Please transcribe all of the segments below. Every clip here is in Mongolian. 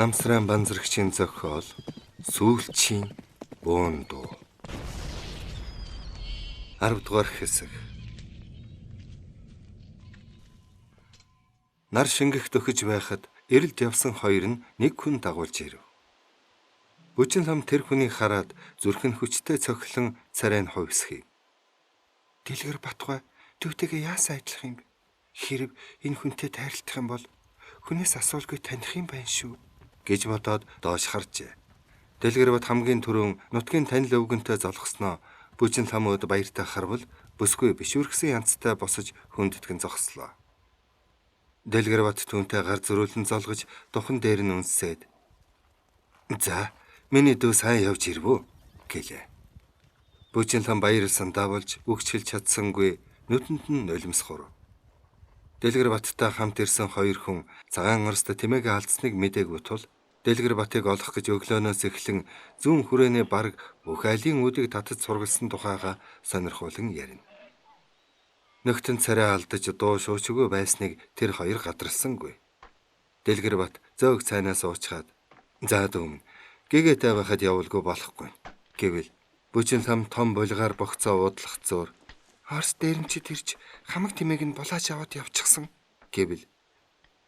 Намсран банзрагчийн зохиол Сүүлчийн буун дуу 10 дугаар хэсэг. Нар шингэх дөхөж байхад эрэлд явсан хоёр нь нэг хүн дагуулж ирэв. Бүжин лам тэр хүнийг хараад зүрх нь хүчтэй цохилон царай нь хувьсхив. Дэлгэр Батгай түүтэйгээ яасан ажиллах юм бэ? Хэрэг энэ хүнтэй тайралтах юм бол хүнээс асуулгүй таних юм байна шүү гэж бодоод доош харжээ. Дэлгэр Бат хамгийн түрүүн нутгийн танил өвгөнтэй золгосноо бүжин ламууд баяртай харвал бүсгүй бишүрхсэн янзтай босож хүндэтгэн зогслоо. Дэлгэр Бат түүнтэй гар зөрүүлэн золгож духан дээр нь үнсээд "За, миний дүү сайн явж ирвүү" гэлээ. Бүжин лам баярлсан давалж үгч хэлж чадсангүй нүдэнд нь нулимсхур. Дэлгэр Баттай хамт ирсэн хоёр хүн цагаан орст тэмээгээ алдсныг мэдээгүй тул Дэлгэр Батыг олох гэж өглөөнөөс эхлэн зүүн хүрээний бараг бүх айлын үдийг татаж сургалсан тухайга сонирхуулан ярина. Нөхтөн царай алдаж дуу шуучгүй байсныг тэр хоёр гадарсангүй. Дэлгэр Бат зөөх цайнаас уучгаад "За дүүм, гэгээтэй байхад явуулгүй болохгүй" гэвэл бүжин лам том булгаар богцоо уудлах зуур "Орс дээрэмчид ирж хамаг тэмээг нь булааж аваад явчихсан" гэвэл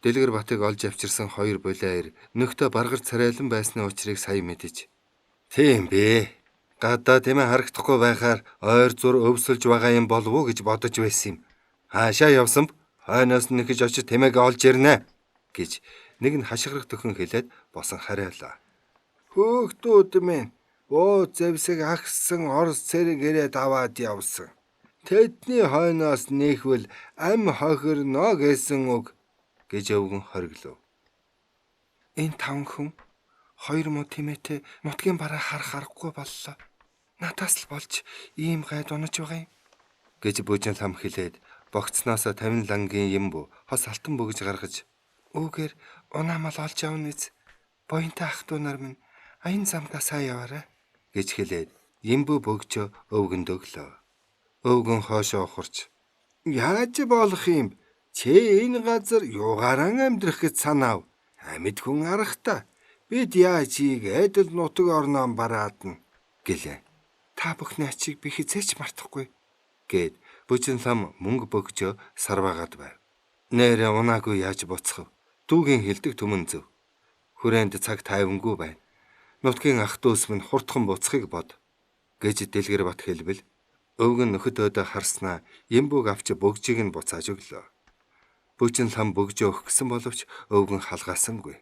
Дэлгэр Батыг олж авчирсан хоёр булаир нөхтө баргар царайлан байсны учрыг сайн мэдэж "Тийм бэ. Гадаа тэмээ харагдахгүй байхаар ойр зур өвсөлж байгаа юм болов уу гэж бодож байсан юм. Хаашаа явсан б? Хойноос нь нэгж очиж тэмээгээ олж ирнэ" гэж нэг нь хашгирах төхөн хэлээд босон хариалаа. "Хөөхтүүд минь буу зэвсэг агсан орс цэрэг ирээд аваад явсан. Тэдний хойноос нэхвэл ам хохирно гэсэн үг" гэж өвгөн хориглов. "Энэ таван хүн хоёр муу тэмээтэй нутгийн бараа харах аргагүй боллоо. Надаас л болж ийм гайд унаж байгаа юм" гэж бүжин лам хэлээд богцноос 50 лангийн юмбу хос алтан бөгж гаргаж "Үүгээр унаамал олж явна биз. Буянтай ах トゥ нар минь аян замдаа сайн яваарай" гэж хэлээд юмбу бөгжөө өвгөнд өглөө. Өвгөн хоошоо ухарч "Яаж болох юм? Чи энэ газар юугааран амьдрах гэж санаав? Амьд хүн арахта. Бид яаж ийгээд л нутаг орноо бараадна" гэлээ. "Та бүхний ачийг би хизээч мартахгүй" гэд бүжин лам мөнгө бөгжөө сарваагаад байв. Нээрээ унаагүй яаж буцхав? Дүүгийн хэлдэг түмэн зөв. Хүрээнд цаг тайвангүй байна. Нутгийн ах дүүс минь хурдхан буцхыг бод гэж Дэлгэр Бат хэлбэл өвгөн нөхөд өдөө харснаа юмбуг авч бөгжийг нь буцааж өглөө. Бүжин лам бөгжөө өгөх гэсэн боловч өвгөн халгаасангүй.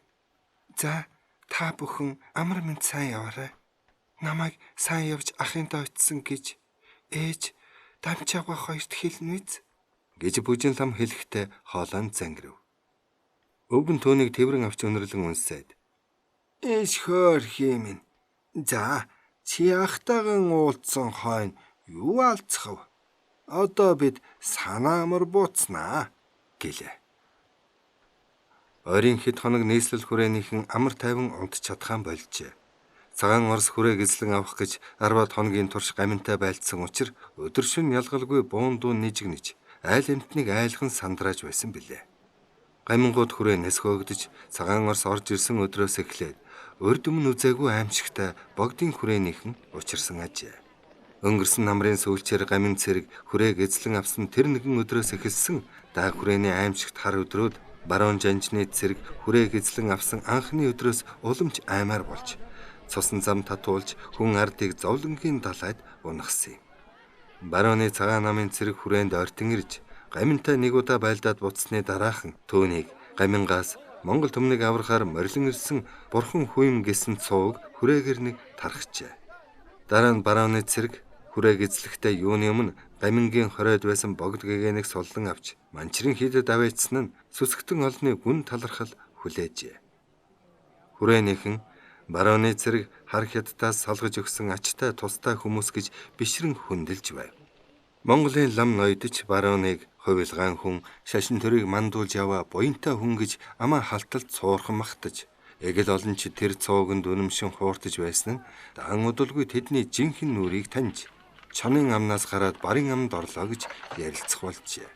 "За, та бүхэн амар мэнд сайн яваарай. Намайг сайн явж ахындаа очсон гэж ээж дамчаагаа хоёрт хэлнэ биз" гэж бүжин лам хэлэхдээ хоолойн зангирв. Өвгөн түүнийг тэврэн авч өнөрлөн үнсээд "Эш хөөрхий минь. За, чи ахтайган уулзсан хойно юу алцхав? Одоо бид санаа амар бууцнаа" гэлээ. Ойрын хэд хоног нийслэл хүрээнийхэн амар тайван унтж чадхаан болжээ. Цагаан орс хүрээг эзлэн авах гэж 10 хоногийн турш гаминтай байлдсан учир өдөр шөнө ялгалгүй буун дуу нижигнэж айл амтныг айлхан сандрааж байсан билээ. Гамингууд хүрээ нэсгөөгдөж цагаан орс орж ирсэн өдрөөс эхлээд урд өмнө үзээгүй аимшигтай богдын хүрээнийхэн учирсан ажээ. Өнгөрсөн намрын сүүлчээр гамин цэрэг хүрээг эзлэн авсан тэр нэгэн өдрөөс эхэлсэн daa хүрээний аимшигт хар өдрүүд баруун жанжны цэрэг хүрээг эзлэн авсан анхны өдрөөс уламж аймаар болж цусан зам татуулж хүн ардыг зовлонгийн далайд унагсан юм. Барууны цагаан намын цэрэг хүрээнд ойртон ирж гаминтай нэг удаа байлдаад буцсны дараахан түүнийг гамингаас Монгол төмнийг аврахаар морилон ирсэн бурхан хүйм гэсэн цууг хүрээгээр нэг тархжээ. Дараа нь барууны цэрэг хүрээг эзлэхдээ юуны өмнө гамингийн хоройд байсан богд гэгэнийг соллон авч манчрын хідэд авэйцсан нь сүсгтэн олны гүн талархал хүлээжээ. Хүрээнийхэн барууны цэрэг хар хятадаас салгаж өгсөн ачтай тустай хүмүүс гэж бишрэн хүндэлж байв. Монголын лам ноёдч барууныг хувилгаан хүн шашин төрийг мандуулж яваа буянтай хүн гэж амаа халталт цуурхан магтаж эгэл олон ч тэр цууганд үнэмшин хууртаж байсан нь дан удалгүй тэдний жинхэнэ нүрийг таньж чонын амнаас гараад барын амд орлоо гэж ярилцах болжээ.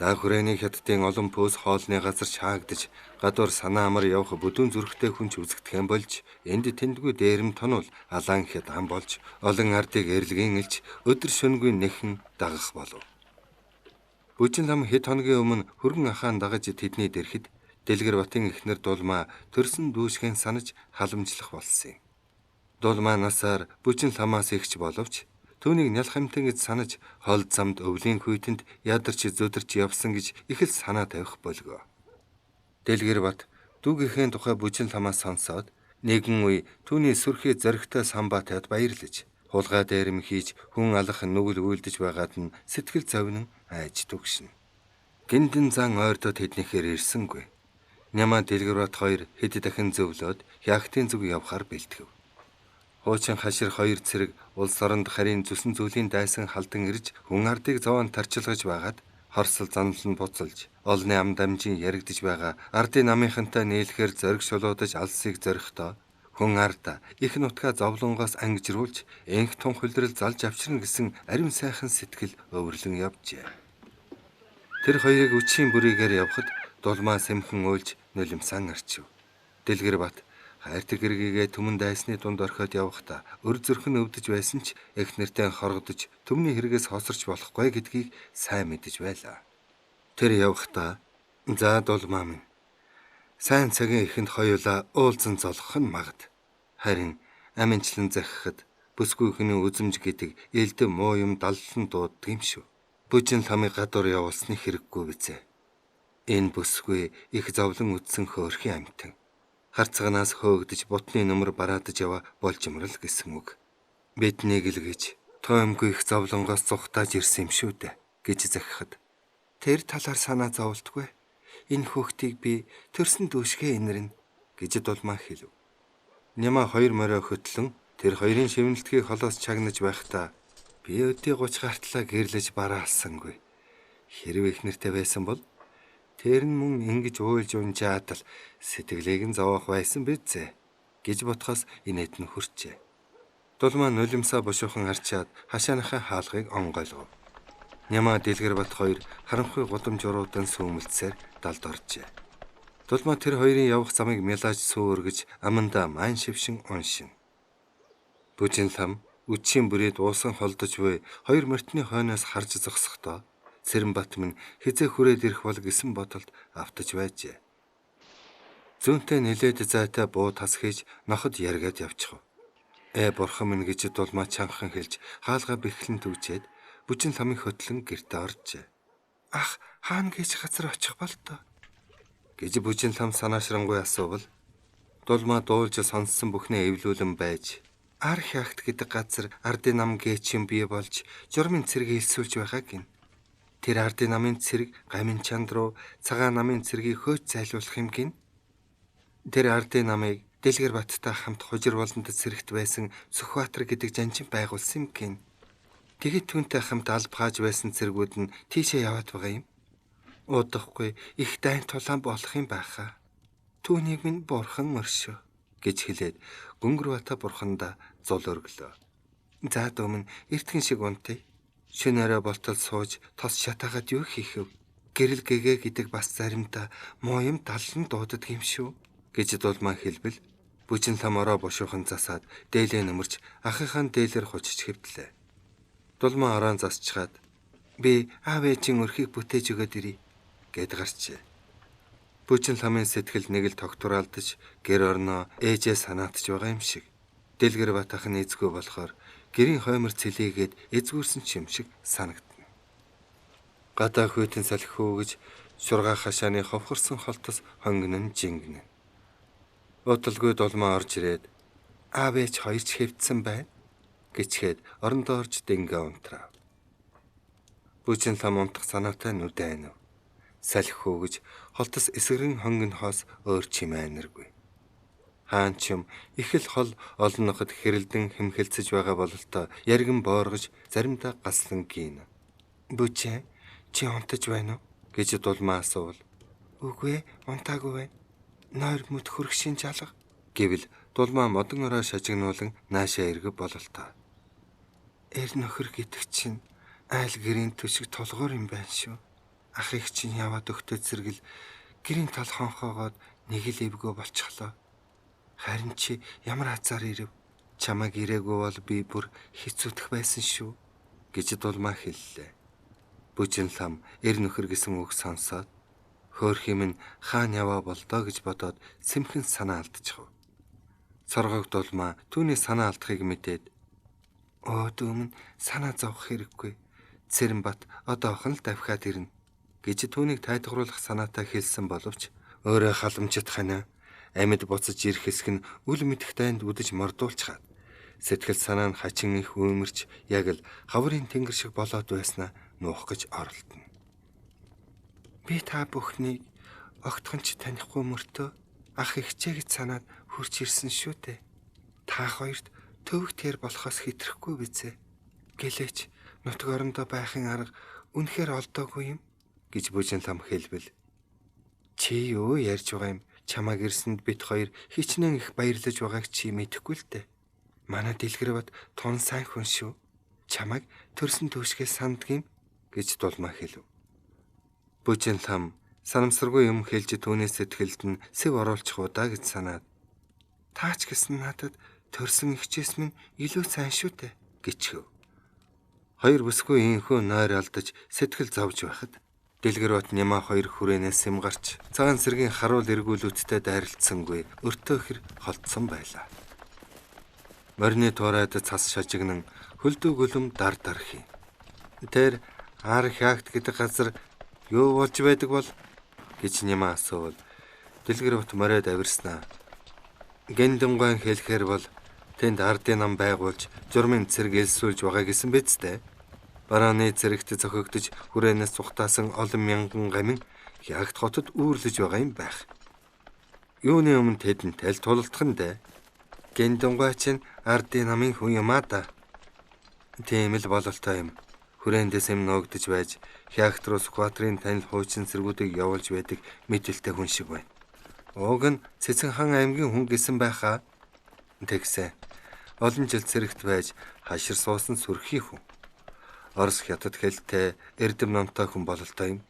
Даах хүрээний хятадын олон пөөс хоолны газар шаагдж, гадуур санаа амар явах бүдүүн зүрхтэй хүн ч үзэгдэх юм болж, энд тэндгүй дээрэм тонвол алаан хятан болж, олон ардыг эрлэгийн илж, өдөр шөнөгүй нэхэн дагах болов. Бүжин лам хэд хоногийн өмнө хөргөн ахаан дагаж тэдний дэрхэд Дэлгэр Батын эхнэр Дулмаа төрсөн дүүшгэн санаж халамжлах болсон юм. Дулмаа насаар бүжин ламаас ихч боловч түүнийг нялх амтан гэж санаж хол замд өвлийн хүйтэнд ядарч зүдэрч явсан гэж их л санаа тавих болгоо. Дэлгэр Бат дүүгийнхээ тухай бүжин ламаас сонсоод нэгэн үе түүний сүрхий зоригтой самбатад баярлаж хулгай дээрэм хийж хүн алах нүгэл үйлдэж байгаад нь сэтгэл зовнин айж түгшин. Гиндэн зан ойрдоо тэднийхээр ирсэнгүй. Нямаа Дэлгэр Бат хоёр хэд дахин зөвлөөд хягтын зүг явхаар бэлтгэв. Хуучин хашир хоёр цэрэг улс оронд харийн зүсэн зүйлийн дайсан халдан ирж хүн ардыг зовоон тарчилгаж байгаад хорсол занал нь буцалж олны ам дамжин яригдж байгаа ардын намынхантай нийлэхээр зориг шулуудаж алсыг зорихдоо хүн ард их нутгаа зовлонгоос ангижруулж энх тун хөлдрөл залж авчирна гэсэн ариун сайхан сэтгэл өвөрлөн явжээ. Тэр хоёрыг үчийн бүрийгээр явхад Дулмаа сэмхэн уйлж нулимсан арчив. Дэлгэр Бат хайртай гэргийгээ түмэн дайсны дунд орхиод явахдаа өр зөрхөн өвдөж байсан ч их нэртэй хоргодож түмний хэрэгээс хосорч болохгүй гэдгийг сайн мэдэж байлаа. Тэр явахдаа "За Дулмаа минь, сайн цагийн эхэнд хоёулаа уулзан золгох нь магад. Харин аминчлан захихад бүсгүй хүний үзэмж гэдэг элдв муу юм даллан дууддаг юм шүү. Бүжин ламыг гадуур явуулсны хэрэггүй бизээ. Энэ бүсгүй их зовлон үтсэн хөөрхийн амтан. Харцганаас хөөгдөж бутны нөмөр бараадаж ява болжмрал гэсэн үг. Биднийг илгэж тоомгүй их зовлонгоос зүхтааж ирсэн юм шүү дээ" гэж захихад "Тэр талаар санаа зовлтгүй. Энэ хүүхдийг би төрсөн дүүшгээ инэрнэ" гэж Дулмаа хэлв. Нямаа хоёр морио хөтлөн тэр хоёрын шивнэлтгийг холоос чагнаж байхдаа "Би өдий 30 гартлаа гэрлэж бараалсангүй. Хэрв их нэртэй байсан бол тэр нь мөн ингэж уйлж унжаад л сэтгэлийг нь зовоох байсан бизээ" гэж бодхоос инээд нь хүрчээ. Дулмаа нулимсаа бушуухан харчаад хашааныхаа хаалгыг онгойлгов. Нямаа Дэлгэр Бат хоёр харанхуй гудамж уруудан сүүмэлцээр далд оржээ. Дулмаа тэр хоёрын явах замыг мялааж сүүргэж амандаа маань шившин уншин. Бүжин лам үчийн бүрээд уусан холдож буй хоёр морьтны хойноос харж зогсохдоо Цэрэнбат минь хизээ хүрээд ирэх бол гэсэн бодолд автаж байжээ. Зүүнтэй нэлээд зайтай буу тас хийж ноход яргаад явчихв. Бурхан минь гэж Дулмаа чанхан хэлж хаалгаа бэхлэн түгжээд бүжин ламын хөтлөн гэрте оржээ. "Ах, хаана гэж газар очих бол тоо?" гэж бүжин лам санаашрангуй асуувал Дулмаа дуулж сонссон бүхнээ эвлүүлэн байж "Ар хягт гэдэг газар ардын нам гээч юм бий болж журмын цэргийг илсүүлж байгаа гин. Тэр ардын намын цэрэг гамин чанд руу цагаан намын цэргийг хөөж зайлуулах юм гин. Тэр ардын намыг Дэлгэр Баттай хамт хужир болонд цэрэгт байсан Сүхбаатар гэдэг жанжин байгуулсан юм гин. Тэгэд түүнтэй хамт алба хааж байсан цэргүүд нь тийшээ яваад байгаа юм. Удахгүй их дайн тулаан болох юм байхаа. Түүнийг минь бурхан мөршөө" гэж хэлээд Гөнгөр Бата бурхандаа зул өргөлөө. "За дөөмн эртхэн шиг унтъя. Шөнөөрөө болтол сууж тос шатаагаад юу хийхв? Гэрэл гэгээ гэдэг бас заримдаа муу юм даллан дууддаг юм шүү" гэж Дулмаа хэлбэл бүжин лам ороо бушуухан засаад дээлээ нөмөрч ахыхаан дээлэр хучиж хэвдлээ. Дулмаа ороон засчгаад "Би аав ээжийн өрхийг бүтээж өгөөд ирье" гэд гарчээ. Бүжин ламын сэтгэл нэг л тогтворалдаж гэр орноо ээжээ санаатж байгаа юм шиг. Дэлгэр Батах нь эзгүй болохоор гэрийн хоймор цэлийгээд эзгүүрсэн ч юм шиг санагдана. Гадаа хүйтэн салхи хөөгөж шургаа хашааны ховхорсон холтос хонгинон жингэнэ. Удалгүй Дулмаа орж ирээд "Аав ээж хоёр ч хэвдсэн байна" гэчгээд орондоо орж дэнгээ унтрав. Бүжин лам унтах санаатай нүдэ айнав. Салхи хөөгөж холтос эсгэрэн хонгинохоос өөр чимээнэргүй. Хаан ч юм их л хол олон ноход хэрэлдэн хэмхэлцэж байгаа бололтой ярган бооргож заримдаа гаслан гин. "Бүжээ, чи унтаж байна уу?" гэж Дулмаа асуувал "Үгүй, унтаагүй байна. Нойр мэд хөргшин жалга" гэвэл Дулмаа модон ороо шажигнуулан наашаа эргэв бололтой. "Эр нөхөр гэдэг чинь айл гэрийн төшиг толгоор юм байна шүү. Ах их чинь яваад өгтөд сэргэл гэрийн тал хонхоогоод нэг л эвгөө болчихлоо. Харин чи ямар хазаар ирэв? Чамайг ирээгүй бол би бүр хэцүүдэх байсан шүү гэж дулмаа хэллээ. Бүжин лам эр нөхөр гэсэн үг сонсоод хөөх юм нь хаана яваа болдоо гэж бодоод сэмхэн санаа алдчихв. Соргог дулмаа түүний санаа алдахыг мэдээд дүүм нь санаа зовох хэрэггүй. Цэрэнбат одоохон л давхиад ирнэ гэж түүнийг тайлгаруулах санаатай хэлсэн боловч өөрөө халамжит ханаа амьд буцаж ирэх хэсэг нь үл мэдэх дайнд үдэж мордуулчихад сэтгэл санаа нь хачин их үүмэрч яг л хаврын тэнгэр шиг болоод байснаа нуух гэж оролдоно. Би та бүхнийг огтхон ч танихгүй мөртөө ах ихчээ гэж санаад хурж ирсэн шүү дээ. Та хоёрт төвөгтэр болохоос хэтрэхгүй бизээ. Гэлээч нутаг орондоо байхын арга үнэхээр олдоогүй юм гэж бүжин лам хэлбэл чи юу ярьж байгаа юм? Чамайг ирсэнд бид хоёр хичнээн их баярлаж байгааг чи мэдэхгүй л дээ. Манай дэлгэр бат тун сайн хүн шүү. Чамайг төрсөн төвшгөө сандгийм гэж дулмаа хэлв. Бүжин лам санамсаргүй юм хэлж түүний сэтгэлд нь сэв оруулчих удаа гэж санаад таач гэсэн надад төрсөн ихчээс минь илүү сайн шүү дээ гэчв. Хоёр бүсгүй инхүү нойр алдаж сэтгэл зовж байхад дэлгэр бат Нимаа хоёр хүрээнээс сэм гарч цагаан сэргийн харуул эргүүлүүдтэй дайралтсангүй өртөө хэр холдсон байлаа. Морины туурайд цас шажигнан хөлдөө гөлөм дар дархи. Тэр ар хаагт гэдэг газар юу болж байдаг бол гэж Нимаа асуувал дэлгэр бат моройд авирснаа. Гэндэнгүй хэлэхээр бол тэнд ардын нам байгуулж журмын цэрэг элсүүлж байгаа гэсэн биз дээ. Барааны цэрэгт зохигдож хүрээнээс цухтаасан олон мянган гамин ягт хотод үүрлэж байгаа юм байх. Юуны өмнө тэдэнд аль тулалдах нь дээ. Гэндэнгүй чинь ардын намын хүн юм аа да. Тийм л бололтой юм. Хүрээндээс юм нөөгдөж байж хягт руу скватрын танил хуучин цэргүүдийг явуулж байдаг мэдээлэлтэй хүн шиг байна. Уг нь Цэцэн хан аймгийн хүн гэсэн байхаа. Тэгсэ олон жил цэрэгт байж хашир суусан сүрхий хүн. Орос хятад хэлтэй эрдэм номтой хүн бололтой юм.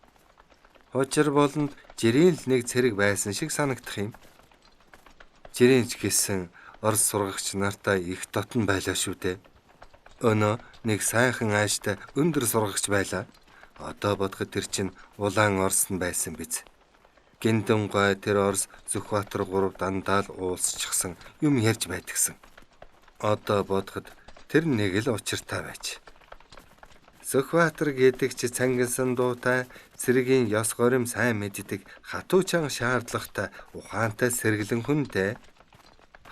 Хожир болонд жирийн л нэг цэрэг байсан шиг санагдах юм. Жирийн ч гэсэн Орос сургагч нартай их дотн байлаа шүү дээ. Өнөө нэг сайхан ааштай өндөр сургагч байлаа. Одоо бодоход тэр чинь улаан Оросд байсан биз. Гэндэнгүй тэр Орос Зүхбаатар 3 дандаа л уулсчихсан юм ярьж байдгсан. Одоо бодоход тэр нэг л учиртай байж. Зүхбаатар гэдэг чи цангилсан дуутай цэргийн ёс горим сайн мэддэг хатуу чанга шаардлагатай ухаантай сэргэлэн хүнтэй.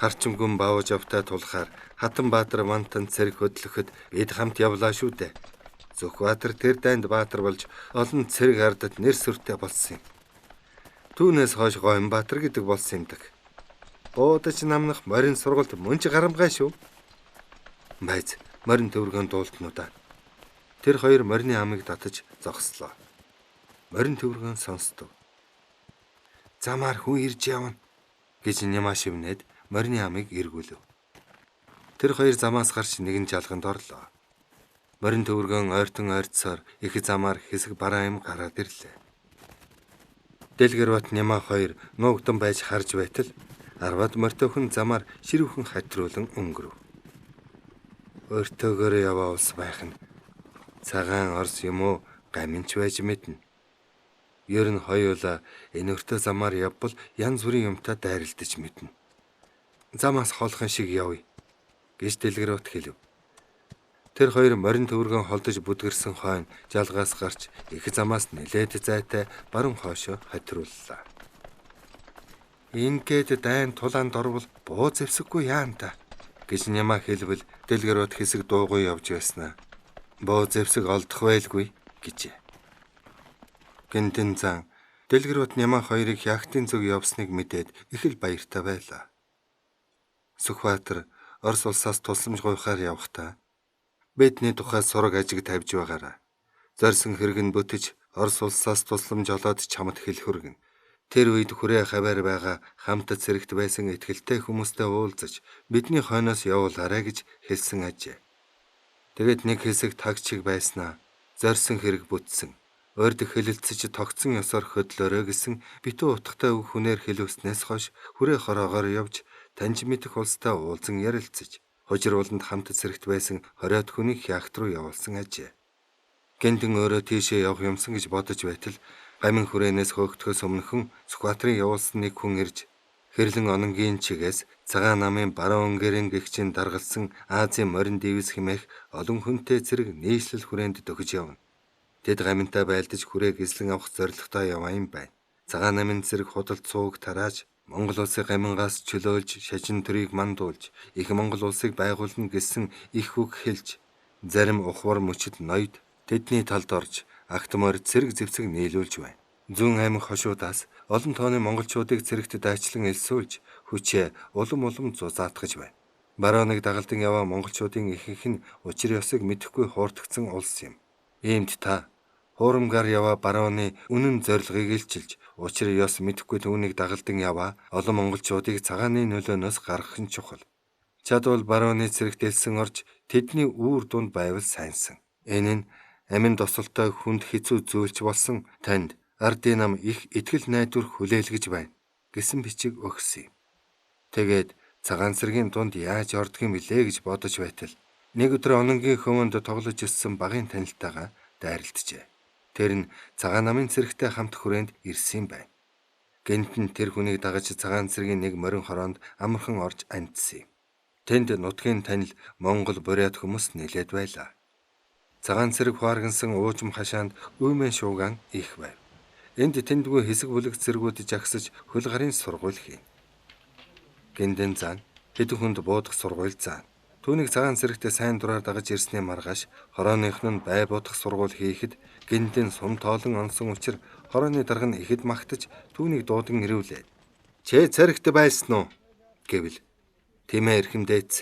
Харчимгүн бааж автай тулахаар Хатанбаатар мантан цэрэг хөдлөхөд бид хамт явлаа шүү дээ. Зүхбаатар тэр дайнд баатар болж олон цэрэг ардад нэр сүртэй болсон юм. Түүнээс хойш Гоёмбаатар гэдэг болсон юмдаг. Буудаж намнах морин сургалт мөн ч гарамгай шүү. Байц морин төвөргөн дуултнуудаа. Тэр хоёр морины амыг татаж зогслоо. Морин төвөргөн сонстов. Замаар хүн ирж явна гэж Нимаа шивнээд морины амыг эргүүлв. Тэр хоёр замаас гарч нэгэн жалганд орлоо. Морин төвөргөн ойртон ойртсоор их замаар хэсэг бараан юм гараад ирлээ. Дэлгэр бат Нимаа хоёр нуугдан байж харж байтал арваад мортойхон замаар ширүүхэн хатруулан өнгөрөв. Өөртөөгөө яваа улс байх нь цагаан Орос юм уу гаминч байж мэднэ. Ер нь хоёулаа энэ өртөө замаар явбал янз бүрийн юмтай дайралтаж мэднэ. Замаас холхон шиг явъя гэж дэлгэр бат хэлв. Тэр хоёр морин төвөргөн холдож бүдгэрсэн хойно жалгаас гарч их замаас нэлээд зайтай баруун хоошоо хатрууллаа. Ингээд дайн тулаанд орвол буу зэвсэггүй яана та гэж Нимаа хэлбэл дэлгэр бат хэсэг дуугүй явж байснаа. Боо зэвсэг олдох байлгүй гэжээ. Гэнтэн зан дэлгэр бат Нимаа хоёрыг хягтын зүг явсныг мэдээд их л баяртай байлаа. Сүхбаатар Орос улсаас тусламж гуйхаар явхдаа бидний тухай сураг ажиг тавьж байгаараа. Зорьсон хэрэг нь бүтэж Орос улсаас тусламж олоод чамд хэл хөргөн. Тэр үед хүрээ хаваар байгаа хамт цэрэгт байсан ихтгэлтэй хүмүүстэй уулзаж бидний хойноос явуулаарай гэж хэлсэн ажээ. Тэгэд нэг хэсэг тагчиг байснаа зорьсон хэрэг бүтсэн. Ойрд хэлэлцэж тогтсон ёсоор хөдлөөрэй гэсэн битүү утгатай үг хүнээр хэлүүлснээс хойш хүрээ хороогоор явж таньж мэдэх улстай уулзан ярилцаж хожир ууланд хамт зэрэгт байсан 20-од хүнийг яахт руу явуулсан ажээ. Гэнтэн өөрөө тийшээ явах юмсан гэж бодож байтал гамин хүрээнээс хөөгдөхөөс өмнөхөн Сүхбаатарын явуулсан нэг хүн ирж Хэрлэн ононгийн чигээс цагаан намын баруун гэрэн гэгчийн даргалсан Азийн морин дивис хэмээх олон хүнтэй зэрэг нийслэл хүрээнд дөхөж явна. Тэд гаминтай байлдаж хүрээг эзлэн авах зорилготой яваа юм байна. Цагаан намын зэрэг худалд сууг тарааж Монгол улсыг гамингаас чөлөөлж шашин төрийг мандуулж их Монгол улсыг байгуулна гэсэн их үг хэлж зарим ухвар мөчөд ноёд тэдний талд орж агт морид зэрэг зэвсэг нийлүүлж байна. Зүүн аймаг хошуудаас олон тооны монголчуудыг зэрэгт дайчлан элсүүлж хүчээ улам зузаатгаж байна. Барууныг дагалдан яваа монголчуудын ихэнх нь учир ёсыг мэдэхгүй хуурдагдсан улс юм. Иймд та хуурамгаар яваа барууны үнэн зорилгыг илчилж учир ёс мэдэхгүй түүнийг дагалдан яваа олон монголчуудыг цагааны нөлөөнөөс гаргах нь чухал. Чадвал барууны зэрэгт элсэн орж тэдний үүр дунд байвал сайнсан. Энэ нь амин тосолтой хүнд хэцүү зүйлч болсон танд ардын нам их итгэл найдвар хүлээлгэж байна гэсэн бичиг өгсөн юм. Тэгээд цагаан цэргийн дунд яаж ордгийм билээ гэж бодож байтал нэг өдөр ононгийн хөвөнд тоглож өссөн багын танилтайгаа дайралтжээ. Тэр нь цагаан намын цэрэгтэй хамт хүрээнд ирсэн байна. Гэнтэн тэр хүнийг дагаж цагаан цэргийн нэг морин хороонд амархан орж амьдсан юм. Тэнд нутгийн танил Монгол бурят хүмүүс нэлээд байлаа. Цагаан цэрэг хуаргансан уужим хашаанд үймэн шуугаан их байв. Энд тэндгүй хэсэг бүлэг цэргүүд жагсаж хөл гарын сургууль хийн. Гиндэн зан хэдэн хүнд буудах сургууль заана. Түүнийг цагаан цэрэгтээ сайн дураар дагаж ирсний маргааш хорооных нь бай буудах сургууль хийхэд гиндэн сум тоолон онсон учраас хорооны дарга нь ихэд магтаж түүнийг дуудан ирүүлээд "Чэ цэрэгт байсан уу?" гэвэл "Тимээ эрхэмдээц.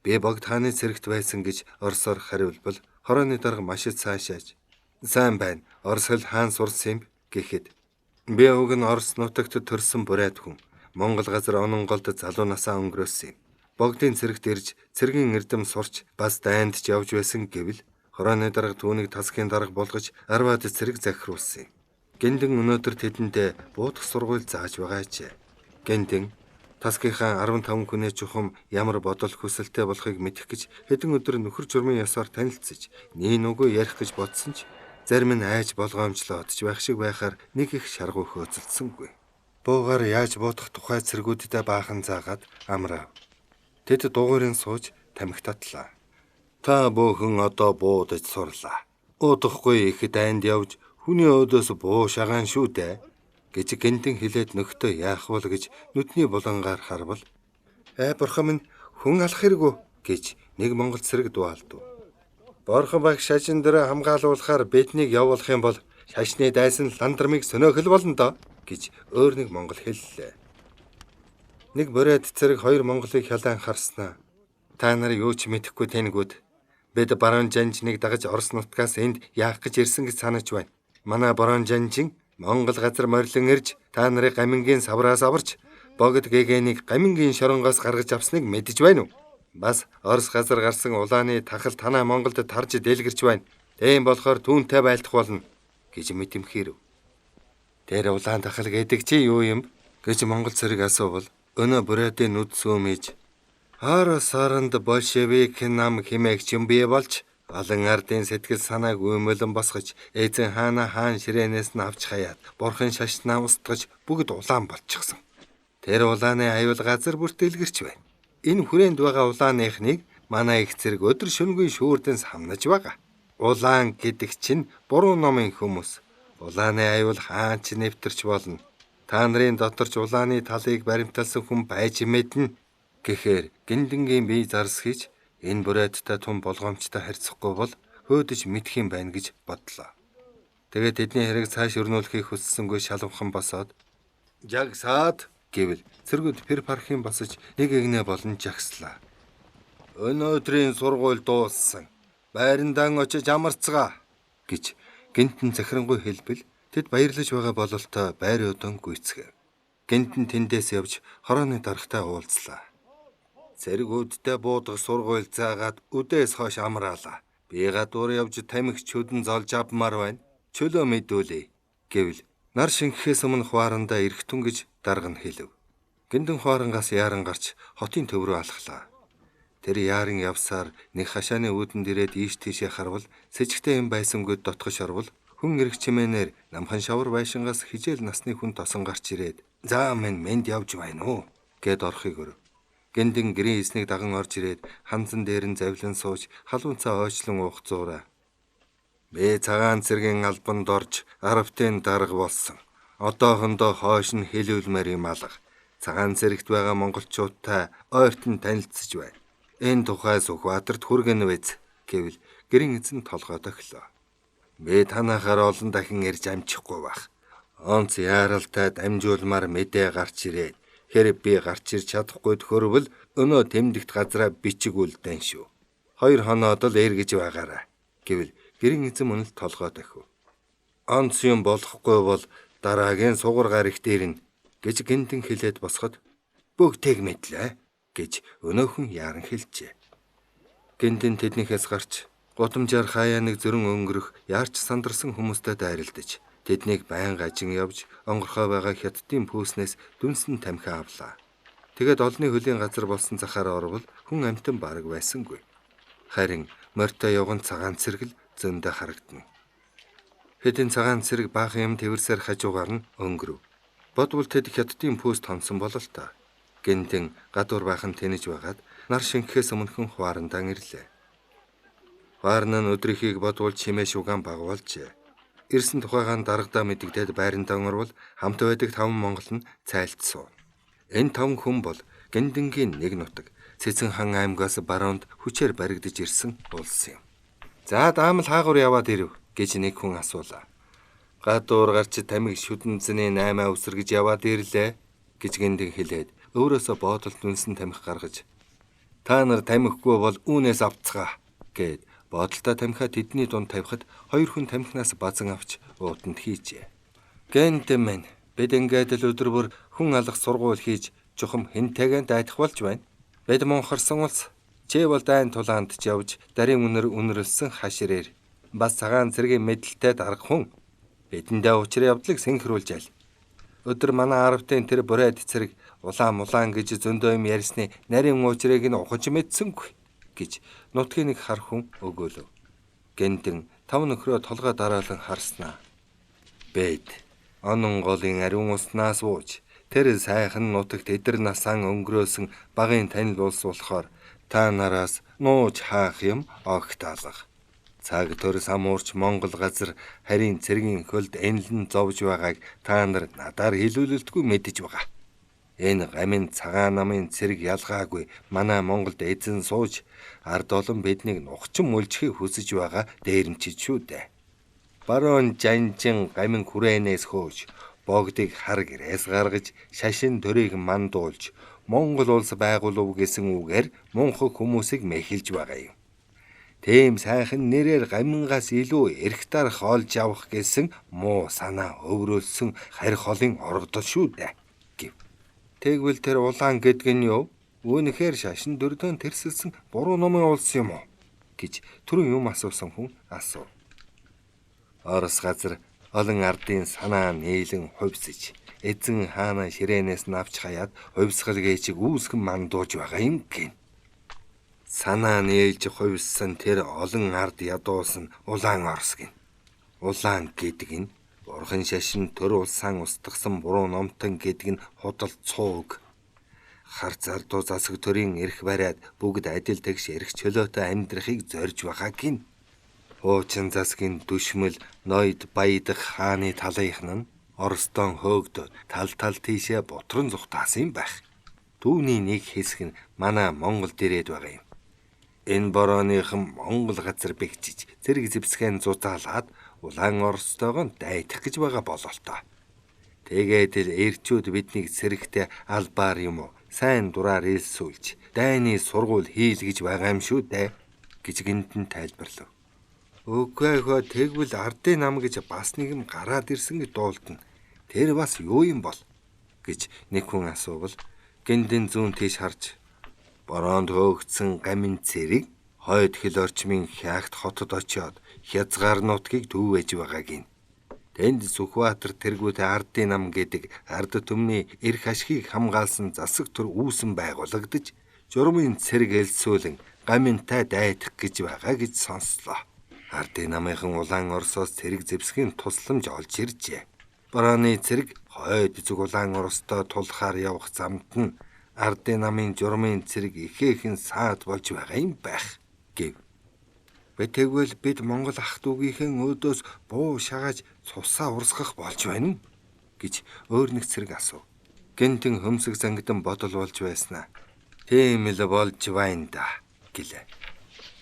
Би богд хааны цэрэгт байсан" гэж орсоор хариулбал хорооны дарга маш их цаашааж "Сайн байна. Орос хэл хаан сурсан юм" гэхэд "Би уг нь Орос нутагт төрсэн бурайд хүн. Монгол газар Ононголд залуу насаа өнгөрөөсөн юм. Богдын цэрэгт ирж цэргийн эрдэм сурч бас дайндж явж байсан" гэвэл хорооны дарга түүнийг тасгийн дарга болгож 10-аад цэрэг захируулсан юм. Гиндэн өнөөдөр тэдэндээ буудах сургууль зааж байгаа ч. Гиндэн тасгийнхаа 15 хүнээ чухам ямар бодол хүсэлтэй болохыг мэдэх гэж хэдэн өдөр нөхөр журмын ёсоор танилцж нийн үгүй ярих гэж бодсон ч зарим нь айж болгоомжлоод байх шиг байхаар нэг их шаргуу хөөцөлдсөнгүй. Буугаар яаж буудах тухай цэргүүддээ баахан заагаад амрав. Тэд дугуйрын сууж тамхи татлаа. "Та бүхэн одоо буудаж сурлаа. Удахгүй их дайнд явж хүний өдөөс буу шагаан шүү дээ" гэж гинтэн хэлээд нөхдөө яах вэ гэж нүдний булангаар харвал бурхан минь хүн алах хэрэггүй гэж нэг монгол цэрэг дуалдав. "Борхон баг шашин дээр хамгаалуулахаар биднийг явуулах юм бол шашны дайсан ландармыг сөнөөхөл болно доо" гэж өөр нэг монгол хэллээ. Нэг бурайд цэрэг хоёр монголыг хялаан харснаа. "Та нар юу ч мэдэхгүй тэнгүүд. Бид баруун жанжныг дагаж Орос нутгаас энд яах гэж ирсэн гэж санаж байна. Манай баруун жанжин Монгол газар морилон ирж та нарыг гамингийн савраас аварч богд гэгэнийг гамингийн шоронгоос гаргаж авсныг мэдэж байна уу? Бас Орос газар гарсан улааны тахал танаа Монголд тарж дэлгэрч байна. Тийм болохоор түүнтэй байлдах болно" гэж мэдэмхийрв. "Тэр улаан тахал гэдэг чи юу юм?" гэж монгол цэрэг асуувал өнөө бурайдын нүд сүүмэж "Орос оронд большевик нам хэмээгч юм бий болж олон ардын сэтгэл санааг үймэлэн босгож эзэн хаана хаан ширээнээс нь авч хаяад бурхан шашнаа устгаж бүгд улаан болчихсон. Тэр улааны аюул газар бүрт дэлгэрч байна. Энэ хүрээнд байгаа улааныхныг манай их цэрэг өдөр шөнөгүй шүүрдэн самнаж байгаа. Улаан гэдэг чинь буруу номын хүмүүс. Улааны аюул хаан ч нэвтэрч болно. Та нарын доторч улааны талыг баримталсан хүн байж мэднэ" гэхээр гиндэнгийн бие зарсхийж энэ бурайдтай тун болгоомжтой харьцахгүй бол хөөдөж мэдх юм байна гэж бодлоо. Тэгээд тэдний хэрэг цааш өрнүүлэхийг хүссэнгүй шалавхан босоод "Жагсаад" гэвэл цэргүүд пэр пархийн босож нэг игнэ болон жагслаа. "Өнөөдрийн сургууль дууссан. Байрандан очиж амарцгаа" гэж гинтэн захирангуй хэлбэл тэд баярлаж байгаа бололтой байр өдөн гүйцгээв. Гинтэн тэндээс явж хорооны даргатай уулзлаа. "Цэргүүдтэй буудах сургууль заагаад үдээс хойш амраалаа. Би гадуур явж тамхи чөдөн золж авмаар байна. чөлөө мэдүүлээ гэвэл нар шингэхээс өмнө хуарандаа ирэх тун гэж дарга нь хэлв. Гиндэн хуарангаас яаран гарч хотын төв рүү алхлаа. Тэр яаран явсаар нэг хашааны үүдэнд ирээд ийш тийшээ харвал сэжигтэй юм байсангүй дотгош орвол хүн ирэх чимээнээр намхан шавар байшингаас хижээл насны хүн тосон гарч ирээд "За минь явж байна уу?" гэд орохыг өрөв. Гиндэн гэрийн эснийг даган орж ирээд ханзан дээр нь завлан сууж халуунцаа ойчлон уух зуураа. "Би цагаан цэргийн албанд орж арвтын дарга болсон. Одоохондоо хойш нь хэлүүлмээр юм алга. Цагаан цэрэгт байгаа монголчуудтай ойртон танилцж байна. Энэ тухай Сүхбаатарт хүргэн биз" гэвэл гэрийн эзэн толгой тохилоо. "Би танахаар олон дахин ирж амжихгүй байх. Онц яаралтай дамжуулмаар мэдээ гарч ирээд хэрэг би гарч ирч чадахгүй төхөрвөл өнөө тэмдэгт газраа бичиг үлдэн шүү. 2 хоноод л эргэж байгаарай" гэвэл гэрийн эзэн мөн л толгой тохив. "Онц юм болохгүй бол дараагийн сугар гарагт ирнэ" гэж гинтэн хэлээд босоход "Бүгдийг мэдлээ" гэж өнөөхөн яаран хэлжээ. Гинтэн тэднийхээс гарч гудамжаар хаяа нэг зөрөн өнгөрөх яарч сандарсан хүмүүстэй дайралдаж тэднийг байн гажин явж онгорхой байгаа хятадын пүүснээс дүнсэн тамхи авлаа. Тэгэд олны хөлийн газар болсон захаараа орвол хүн амтан бараг байсангүй. Харин морьтой явган цагаан цэргэл зөндөө харагдана. Хэдэн цагаан цэрэг баахан юм тэрсээр хажуугаар нь өнгөрөв. Бодвол тэд хятадын пүүс тонсон болол та. Гинтэн гадуур баахан тэнэж байгаад нар шингэхээс өмнөхөн хуарандан ирлээ. Хуарна нь өдрийнхийг бодвол чимээ шугаан багвалжээ. Ирсэн тухайгаан дарагдаа мэдэгдээд байрандаа орвол хамт байдаг 5 монгол нь цайлтсуу. Энэ 5 хүн бол Гиндэнгийн нэг нутаг Цэцэн хан аймгаас баруунд хүчээр баригдаж ирсэн улс юм. "За даамал хаагур яваад ирэв" гэж нэг хүн асуулаа. "Гадуур гарч тамиг шүдэнцний 8 өсөргөж яваад ирлээ" гэж Гиндэн хэлээд өөрөөсөө боодолд үнсэн тамхи гаргаж "Та нар тамхигүй бол үүнээс авцгаа" гэд боодолтой тамхиа тэдний дунд тавихад 2 хүн тамхинаас базан авч уутанд хийжээ. "Гиндэн минь, бид ингээд л өдөр бүр хүн алах сургууль хийж чухам хинтэйгэн дайдах болж байна. Бид монхорсон улс. Чи бол дайн тулаанд ч явж дарийн үнэр үнэрлсэн хаширээр бас цагаан цэргийн мэдлэлтэй дарга хүн. Бидэндээ учрын явдлыг синхруулж аль. Өдөр манай арвтын тэр бүрээд цэрэг улаан гэж зөндөө юм ярьсны нарийн уучрыг нь ухаж мэдсэнгүй" гэж нутгийн нэг хар хүн өгөөлөв. Гиндэн 5 нөхрөө толгой дараалан харснаа. "Бид онон голын ариун уснаас ууж тэр сайхан нутагт эдэр насаан өнгөрөөсөн багын танил улс болохоор та нараас нууж хаах юм огт алга. Цаг төр самуурч Монгол газар харийн цэргийн хөлд энлэн зовж байгааг та нар надаар хэлүүлэлтгүй мэдэж байгаа. Энэ гамин цагаан намын цэрэг ялгаагүй манай Монголд эзэн сууж ард олон биднийг нухчин мүлжихийг хүсэж байгаа дээрэмчид шүү дээ. Баруун жанжин гамин хүрээнээс хөөж богдыг хар гэрээс гаргаж шашин төрийг мандуулж Монгол улс байгуулав гэсэн үгээр мунхаг хүмүүсийг мэхэлж байгаа юм. Тийм сайхан нэрээр гамингаас илүү эрхтар хоолж явах гэсэн муу санаа өврөөлсөн харь холын оргодол шүү дээ" гэв. Тэгвэл тэр улаан гэдэг нь юу? Үүнэхээр шашин дөрдөн тэрсэлсэн буруу номын улс юм уу? гэж түрүүн юм асуусан хүн асуув. Орос газар олон ардын санаа нийлэн хувьсж эзэн хаана ширээнээс навч хаяад хувьсгал гээчиг үүсгэн мандууж байгаа юм гин. Санаа нийлж хувьссан тэр олон ард ядуусан улаан Орос гин. Улаан гэдэг нь бурхан шашин төр улсаан устгасан буруу номтон гэдэг нь худал цууг. Хар зардуу засаг төрийн эрх бариад бүгд адил тэгш эрх чөлөөтэй амьдрахыг зорж байгаа гин. Хуучин засгийн дүшмэл ноёд баядах хааны талынхан нь Оростон хөөгдөд тал тийшээ бутран зүхтаасан юм байх. Түүний нэг хэсэг нь манай Монголд ирээд байгаа юм. Энэ борооныхан Монгол газар бэгжиж зэрэг зэвсгэн зузаалаад улаан Оростойгоо дайдах гэж байгаа бололтой. Тэгээд л эрчүүд биднийг цэрэгтэй албаар юм уу сайн дураар илсүүлж дайны сургууль хийлгэж байгаа юм шүү дээ гэж гинтэн тайлбарлав. Үгүй хөө тэгвэл ардын нам гэж бас нэг юм гараад ирсэн гэж дуулдана. Тэр бас юу юм бол гэж нэг хүн асуувал гиндэн зүүн тийш харж бороонд хөөгдсөн гамин цэрэг хойд хил орчмын хягт хотод очиод хязгаар нутгийг дүүвэж байгааг нь Тэнд Сүхбаатар тэргүүт ардын нам гэдэг ард түмний эрх ашгийг хамгаалсан засаг түр үүсэн байгуулагдаж, журмын цэрэг элсүүлэн гаминтай дайдах гэж байгаа гэж сонслоо. Ардын намынхан улаан Оросоос цэрэг зэвсгийн тусламж олж иржээ. Барааны цэрэг хойд зүг улаан Оростой тулахаар явах замд нь ардын намын журмын цэрэг ихээхэн саад болж байгаа юм байх гэв. Тэгвэл бид Монгол ах дүүгийнхэн өөдөөс буу шагааж цусаа урсгах болж байна уу гэж өөр нэг цэрэг асуув. Гэнтэн хөмсөг зангидан бодол болж байснаа. Тийм л болж байна да гэлээ.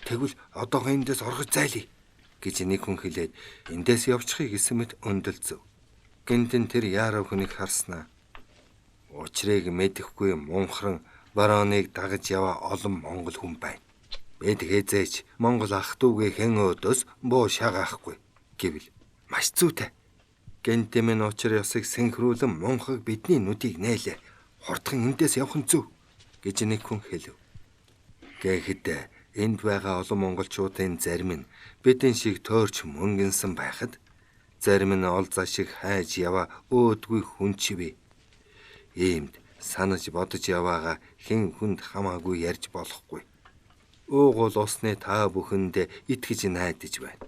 Тэгвэл одоохон эндээс орхож зайлий гэж нэг хүн хэлээд эндээс явчихыг гэсэн мэт өндөлцөв. Гэнтэн тэр яарав хүнийг харснаа. Учрыг мэдэхгүй мунхран барааныг дагаж яваа олон монгол хүн байна. Бид хязээч Монгол ах дүүгээ хэн өөдөөс буу шагаахгүй гэвэл маш зүйтэй. Гэнтэмэн учир ёсыг синхруулан мунхаг бидний нүдийг нээлээ. Хурдхан эндээс явах нь зөв гэж нэг хүн хэлв. Гэхдээ энд байгаа олон монголчуудын зарим нь бидний шиг төөрч мөнгөнсөн байхад зарим нь ол зашиг хайж яваа өөдгүй хүн чивэ. Иймд санаж бодож яваага хэн хүнд хамаагүй ярьж болохгүй. Уугуул усны та бүхэндээ итгэж найдаж байна.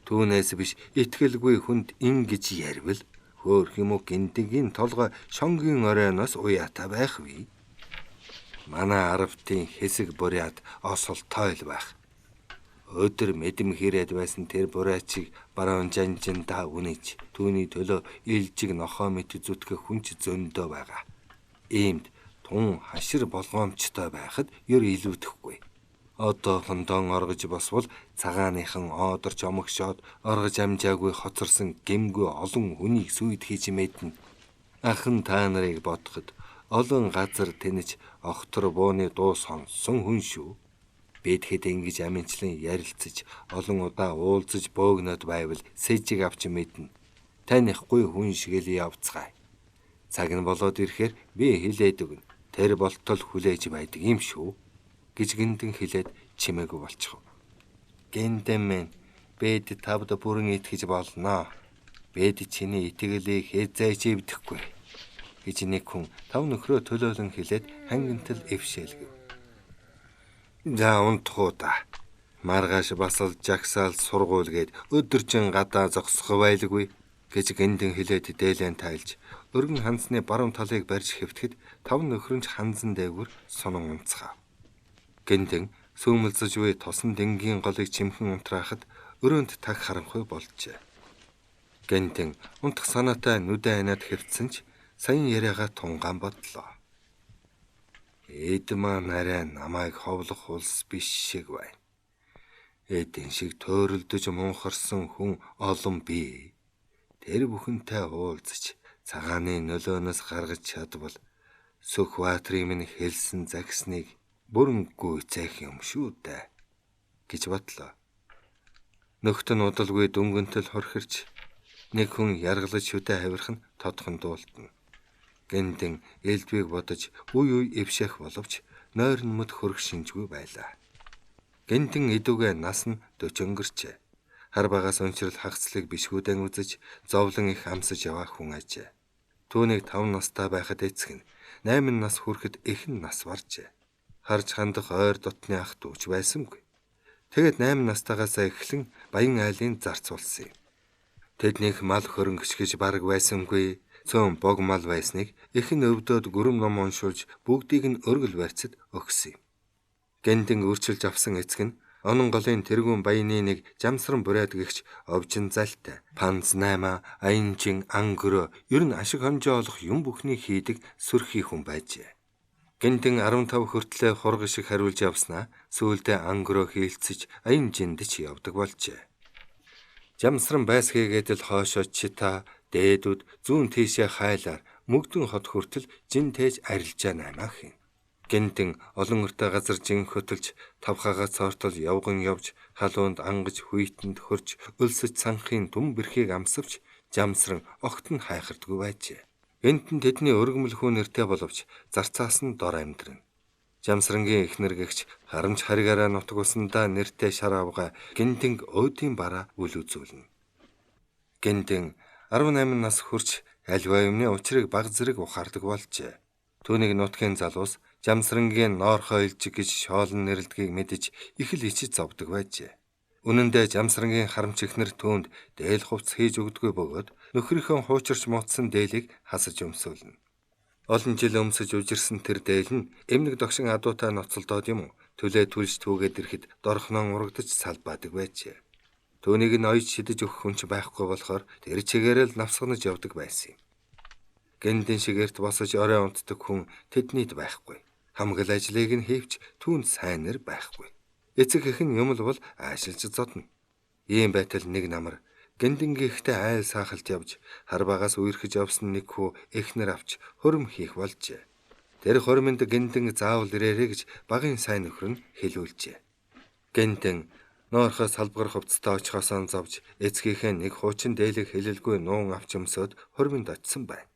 Түүнээс биш итгэлгүй хүнд ингэж ярил хөөх юм уу гиндэгийн толгой шонгийн оройноос уяата байх вэ? Манай аравтын хэсэг буряд осолтой л байх. Өдөр мэдэм хэрээд байсан тэр бурайчийг баруун жанжинда үнэж түүний төлөө илжиг нохоо мэт зүтгэх хүнч зөндөө байгаа. Иймд тун хашир болгоомжтой байхад ёр илүүдэхгүй. Одоохондоо оргож босвол цагааныхан оодорч омогшоод оргож амжаагүй хоцорсон гэмгүй олон хүнийг сүйд хийж мэднэ. Ахын та нарыг бодоход олон газар тэнэж огтор бууны дуу сонссон хүн шүү. Бид хэд ингэж аминчлан ярилцаж олон удаа уулзаж боогноод байвал сэжиг авч мэднэ. Танихгүй хүн шиг л явцгаая. Цаг нь болоод ирэхээр би хэлээд өгнө. Тэр болтол хүлээж байдаг юм шүү гэж гинтэн хэлээд чимээгүй болчихов. Гинтэн бид тавд бүрэн итгэж болно. Бид чиний итгэлийг хязгаарч эвдэхгүй гэж нэг хүн тав нөхрөө төлөөлөн хэлээд хангинтал эвшээлгэв. За унтхуудаа. Маргааш басал жагсаал сургуул гээд өдөржин гадаа зогсох байлгүй гэж гинтэн хэлээд дээлэн тайлж өргөн хансны баруун талыг барьж хэвтгэхэд тав нөхрөнч ханзан дээгүр сонон унцгаав. Гинтэн сүүмэлзэж буй тосон дэнгийн голыг чимхэн унтраахад өрөөнд таг харанхуй болжээ. Гинтэн унтах санаатай нүдэ анаад хэвтсэн ч саяын яриагаа тунгаан бодлоо. Эд маань арай намайг ховлох улс биш шиг байна. Эдэн шиг төөрөлдөж мунхарсан хүн олон бий. Тэр бүхэнтэй уулзаж цагааны нөлөөнөөс гаргаж чадвал Сүхбаатрын минь хэлсэн загсныг бүрэн гүйцээх юм шүү дээ гэж бодлоо. Нөхд нь удалгүй дүнгэнтэл хорхирч нэг хүн яргалж шүтэ хавирах нь тодхон дуултна. Гинтэн элдвийг бодож үе эвшэх боловч нойр нь мэд хөрөх шинжгүй байлаа. Гинтэн идүүгээ нас нь 40 өнгөрчээ. Хар багаас өнчрөл хагцлыг бишгүүдэн үзэж зовлон их амсаж яваа хүн ажээ. Түүнийг 5 настай байхад эцэг нь 8 нас хүрэхэд эхэн нас баржээ. Харж хандах ойр дотны ах дүүч байсангүй. Тэгэд 8 настайгаас эхлэн Баян айлын зарц болсон юм. Тэднийх мал хөрөнгөч гэж бараг байсангүй. Цөөн бог мал байсныг эхэн өвдөөд гүрэм ном уншуулж бүгдийг нь өргөл барьцад өгсөн юм. Гинтэн өөрчилж авсан эцэг нь онон голын тэргүүн баяны нэг жамсран бурайд гихч овжин залтай. Панц 8 аянчин ангөрөө ер нь ашиг хонжоо олох юм бүхний хийдэг сүрхий хүн байжээ. Гинтэн 15 хүртлээр хурга шиг хариулж явснаа сүүлдээ ангөрөө хийлцэж аян жиндэж явдаг болжээ. Жамсран байсгийгээд л хоошоо чита дээдүүд зүүн тийшээ хайлаар мөгдөн хот хүртэл жин тээж арилжаа наймаах юм. Гинтэн олон өртөө газар жин хөтөлж тавхагаа цоортол явган явж халуунд ангаж хүйтэнд хөрж өлсөж санхын дүм бэрхийг амсавч жамсран огт нь хайхардгүй байжээ. Энтэн тэдний өргөмөл хүү нэртэй боловч зарцаас нь дор амьдрэн. Жамсрангийн эхнэр гэгч харамж харигаараа нутгуулсандаа нэртэй шар авга Гинтэнг өөдийн бараа үл үзүүлнэ. Гинтэн 18 нас хүрч альва юмны учрыг баг зэрэг ухаардаг болжээ. Түүнийг нутгийн залуус Жамсрангийн Ноорхой илжиг гэж шоолн нэрлэдгийг мэдэж их л ичиж зовдөг байжээ. Үнэн дээр Жамсрангийн харамч ихнэр түүнд дээл хувцс хийж өгдөггүй бөгөөд нөхрийнхөө хуучирч муутсан дээлийг хасаж өмсөөлнө. Олон жил өмсөж үжирсэн тэр дээл нь эмнэг догшин адуутай ноцолдоод юм төлөө түлж түүгээд ирэхэд дорхнон урагдаж салбаадаг байжээ. Түүнийг нь оёж шидэж өгөх хүн ч байхгүй болохоор тэр чигээрэл навсганаж явдаг байсан юм. Гендийн шигээрт босож орой унтдаг хүн тэднийд байхгүй. Хамгал ажлыг нь хийвч түүнд сайнэр байхгүй. Эцэг эх нь юм л бол аашилж зодно. Ийм байтал нэг намар гендингийнхтэй айл саахалт явж хар багаас үерхэж явсан нэг хүү эхнэр авч хөрөм хийх болжээ. Тэр хөрмөнд гендин заавал ирээрэй гэж багын сайн нөхөр нь хэлүүлжээ. Гендин Ноорхой салбар хувцастай очихоосоо зовж эцгийнхээ нэг хуучин дээлэг хэлэлгүй нуун авч өмсөд хөрмөнд очсон байна.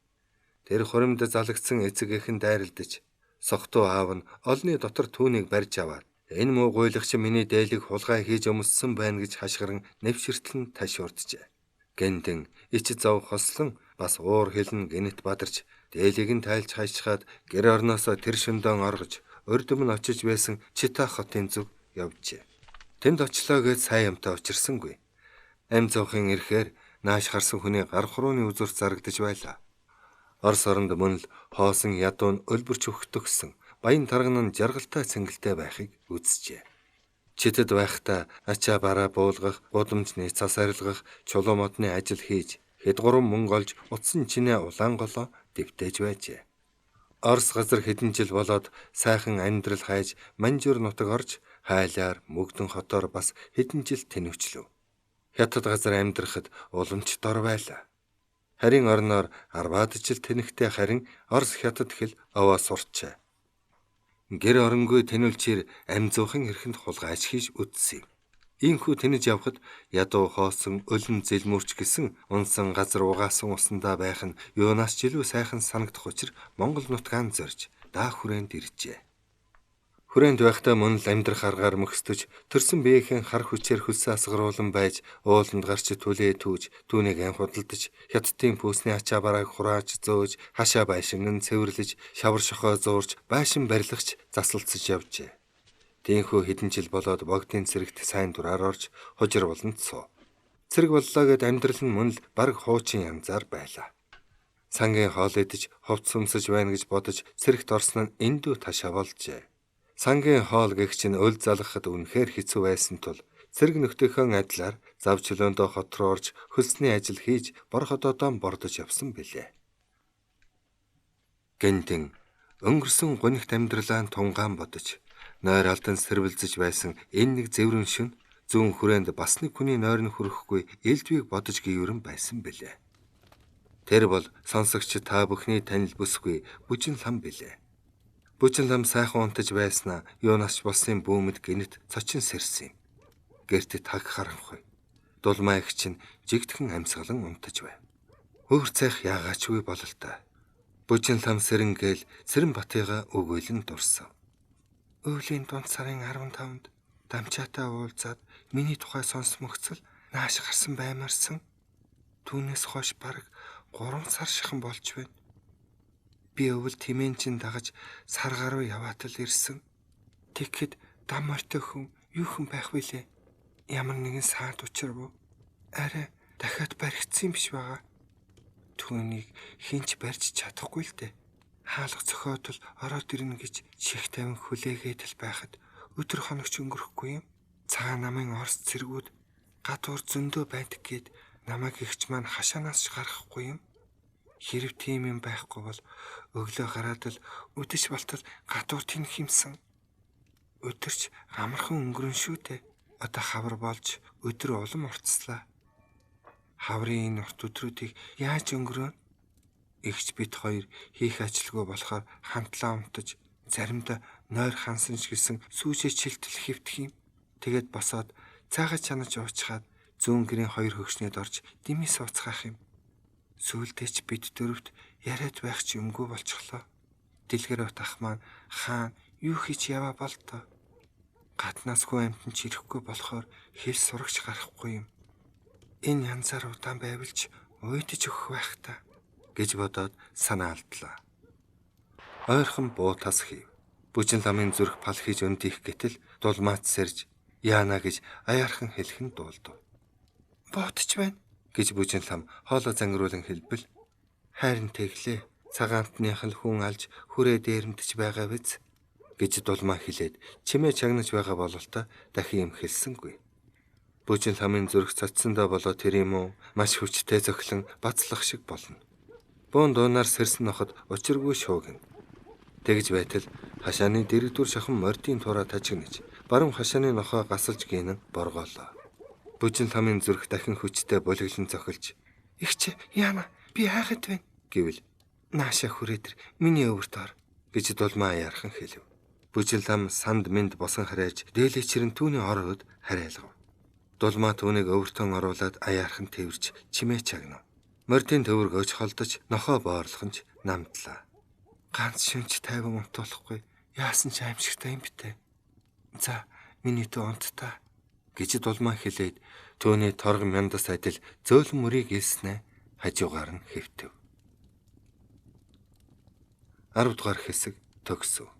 Тэр хөрмөнд залгсан эцгийнхэн дайралдаж сохтуу аав нь олны дотор түүнийг барьж аваад энэ муу гуйлагч миний дээлийг хулгай хийж өмссөн байна гэж хашгиран нэвширтлэн ташуурджээ. Гендин ич зов хослон бас уур хэлэн гинэт бадарч дээлийг нь тайлж хайчхаад гэр орноосоо тэр шөндөөн оргож урдëm нь очиж байсан Чита хотын зүг явжээ. Тэнд очлоо гэж сайн юмтай учирсангүй. Ам зоохын ирэхээр нааш харсан хүний гар хурууны үзүүр зарагдаж байлаа. Орос оронд мөн л хоосон ядуу нь өлбөрч өгтөгсөн баян тарган нь жаргалтай цэнгэлтэй байхыг үзжээ. Читэд байхдаа ачаа бараа буулгах, гудамжны цас арилгах, чулуу модны ажил хийж, хэд гурван мөнгө олж утсан чинээ улаан голоо дэвтэж байжээ. Орос газар хэдэн жил болоод сайхан амьдрал хайж, Манжур нутаг орж, хайлаар мөгдөн хотоор бас хэдэн жил тэнвчлэв. Хятад газар амьдрахад уламж дор байлаа. Харин орноор 10-аад жил тэнхтэй харин Орос хятад хэл овоо сурчээ. Гэр оронгүй тэнүүлчээр ам зуухан эрхэнд хулгайч хийж үдсэн юм. Ийхүү тэнэж явхад ядуу хоосон өлөн зэлмүрч гисэн унсан газар угаасан усандаа байх нь юунаас ч илүү сайхан санагдах учир Монгол нутгаан зорж даах хүрээнд иржээ. Хүрээнд байхдаа мөн л амьдрах аргаар мөхсдөж төрсөн биеийн хар хүчээр хөлсөө асгаруулan байж ууланд гарч түлээ түүж түүнийг ан худалдаж хятадын пүүсний ачаа барааг хурааж зөөж хашаа байшинган цэвэрлэж шавар шохоо зуурч байшин барилгач засалцаж явжээ. Тийхүү хэдэн жил болоод богдын цэрэгт сайн дураар орж хожир болонд суу. Цэрэг боллоо гэд амьдрал нь мөн л баг хуучин янзаар байлаа. Сангийн хоол идэж хувц сүмсэж байна гэж бодож цэрэгт орсон нь эндүү ташаа болжээ. Сангийн хоол гэгч нь өл залгахад үнэхээр хэцүү байсан тул цэрэг нөхдийнхөө адилаар зав чөлөөндөө хот руу орж хөлсний ажил хийж бор ходоодоо бордож явсан билээ. Гендин өнгөрсөн гонигт амьдралаа тунгаан бодож нойр алдан сэрвэлзэж байсан энэ нэг зэврэн шөнө зүүн хүрээнд бас нэг хүний нойрны хүрэхгүй элдвийг бодож гийврэн байсан билээ. Тэр бол сонсогч та бүхний танил бүсгүй бүжин лам билээ. Бүжин лам сайхан унтаж байснаа юунаас ч болсон бүүмэд гинэт цочин сэрсэн юм. Гэрт таг харанхуй. Дулмаа их чинь жигдхэн амьсгалан унтаж байв. Өөр цайх яагаачгүй бололтой. Бүжин лам сэрэнгээл Сэрэн Батыгаа өгөөлн дурсав. Өвлийн дунд сарын 15-нд дамчаатай уулзаад миний тухай сонсмогцол нааш гарсан баймарсан. Түүнээс хойш бараг 3 сар шихэн болж байна. Би өвөл тимэнчин дагаж сар гаруй яваатал ирсэн. Тэгэхэд дам мортой хүн юу хэн байх вүлээ? Ямар нэгэн саад учрав. Арай дахиад баригдсан юм биш байгаа. Түүнийг хинч барьж чадахгүй л дээ. Хаалга цохиотол ороод ирнэ гэж чих тавин хүлээгээд л байхад өдөр хоногч өнгөрөхгүй юм. Цагаан намын Орос цэргүүд гадуур зөндөө байдаг гэд намайг ихч маань хашаанаас ч гарахгүй юм. Хэрв тийм юм байхгүй бол өглөө гараад л үдэш болтол гадуур тэнх юмсан. Өдөрч амархан өнгөрөн шүү дээ. Одоо хавар болж өдөр улам уртслаа. Хаврын энэ урт өдрүүдийг яаж өнгөрөөнө? Игч бит хоёр хийх ажилгүй болохоор хамтлаа унтаж заримдаа нойр хансан ч гэсэн сүүжээ чилтэл хөвтөх юм. Тэгээд босоод цаагаа чанаж уучгаад зүүн гэрийн хоёр хөгшнөд орж дими сууцгаах юм. Сүүлдээ ч бид дөрөвт яриад байх ч юмгүй болчихлоо. Дэлгэр бат ах маань хаан юу хийж яваа болтоо. Гаднаас хүү амтан ч ирэхгүй болохоор хэл сурагч гарахгүй юм. Энэ янзаар удаан байвал ч уйдаж өгөх байх та гэж бодоод санаа алдлаа. Ойрхон буу тас хийв. Бүжин ламын зүрх пал хийж өндих гэтэл дулмаац сэрж яана гэж аяархан хэлхэн дуулдав. Буутч байна гэж бүжин лам хоолой зангируулан хэлбэл хайрын тэглээ цагаантных нь хүн алж хүрээ дээрэмдэж байгаа биз гэж дулмаа хэлээд чимээ чагнаж байгаа бололтой дахин юм хэлсэнгүй. Бүжин ламын зүрх цацсандаа болоо тэр юм уу маш хүчтэй зөхлөн бацлах шиг болно. Буун дуунаар сэрсэн ноход учиргүй шуугин. Тэгж байтал хашааны дэрэгдүр шахан мордын тураа тажигнаж баруун хашааны нохоо гасалж гинэн боргоолоо. Бүжин ламын зүрх дахин хүчтэй булиглан цохилж "Игч яана би хайхад байна" гэвэл "Нааша хүрээдэр миний өвөрт ор" гэж дулмаа яархан хэлв. Бүжин лам санд мэнд босон харайж дээлэчрэн түүний ороод хараалгав. Дулмаа түүнийг өвөртөн оруулаад аяархан тэрвэрч чимээ чагнав. Мордын төвөрг өж холдож нохоо боорлохонч намдлаа. Ганц шүнч тайван унтуулахгүй яасан ч аимшигтай юм битээ. За миний төө унттаа гэж дулмаа хэлээд түүний торг мяндас адил зөөлөн мөрийг илснэ хажуугаар нь хэвтэв. 10 дугаар хэсэг төгсөв.